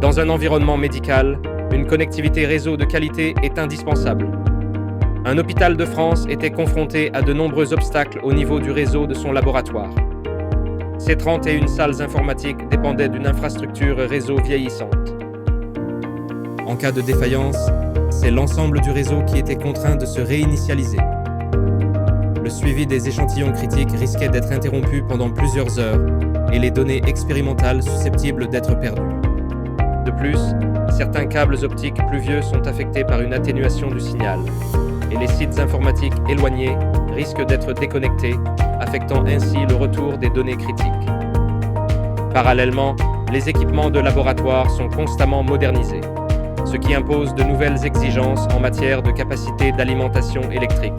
Dans un environnement médical, une connectivité réseau de qualité est indispensable. Un hôpital de France était confronté à de nombreux obstacles au niveau du réseau de son laboratoire. Ses 31 salles informatiques dépendaient d'une infrastructure réseau vieillissante. En cas de défaillance, c'est l'ensemble du réseau qui était contraint de se réinitialiser. Le suivi des échantillons critiques risquait d'être interrompu pendant plusieurs heures et les données expérimentales susceptibles d'être perdues. De plus, certains câbles optiques plus vieux sont affectés par une atténuation du signal et les sites informatiques éloignés risquent d'être déconnectés, affectant ainsi le retour des données critiques. Parallèlement, les équipements de laboratoire sont constamment modernisés, ce qui impose de nouvelles exigences en matière de capacité d'alimentation électrique.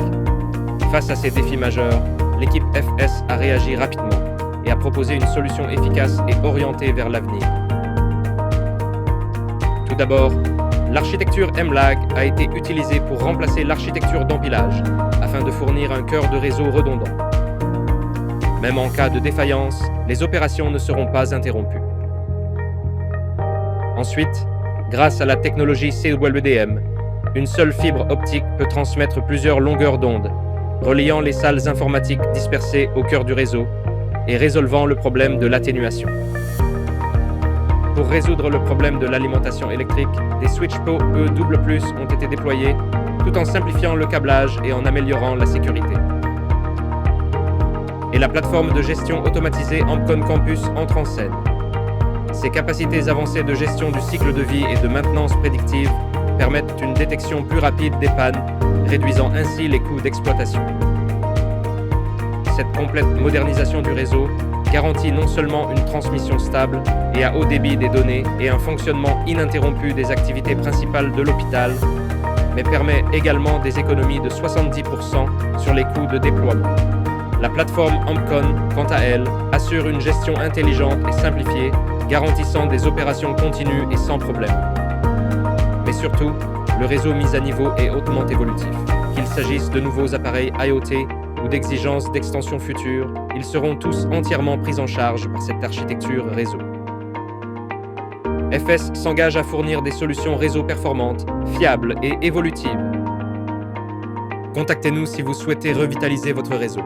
Face à ces défis majeurs, l'équipe FS a réagi rapidement et a proposé une solution efficace et orientée vers l'avenir. Tout d'abord, l'architecture MLAG a été utilisée pour remplacer l'architecture d'empilage afin de fournir un cœur de réseau redondant. Même en cas de défaillance, les opérations ne seront pas interrompues. Ensuite, grâce à la technologie CWDM, une seule fibre optique peut transmettre plusieurs longueurs d'onde, reliant les salles informatiques dispersées au cœur du réseau et résolvant le problème de l'atténuation. Pour résoudre le problème de l'alimentation électrique, des SwitchPo E++ ont été déployés, tout en simplifiant le câblage et en améliorant la sécurité. Et la plateforme de gestion automatisée Ampcon Campus entre en scène. Ses capacités avancées de gestion du cycle de vie et de maintenance prédictive permettent une détection plus rapide des pannes, réduisant ainsi les coûts d'exploitation. Cette complète modernisation du réseau garantit non seulement une transmission stable et à haut débit des données et un fonctionnement ininterrompu des activités principales de l'hôpital, mais permet également des économies de 70% sur les coûts de déploiement. La plateforme Ampcon, quant à elle, assure une gestion intelligente et simplifiée, garantissant des opérations continues et sans problème. Mais surtout, le réseau mis à niveau est hautement évolutif. Qu'il s'agisse de nouveaux appareils IoT ou d'exigences d'extension future, ils seront tous entièrement pris en charge par cette architecture réseau. FS s'engage à fournir des solutions réseau performantes, fiables et évolutives. Contactez-nous si vous souhaitez revitaliser votre réseau.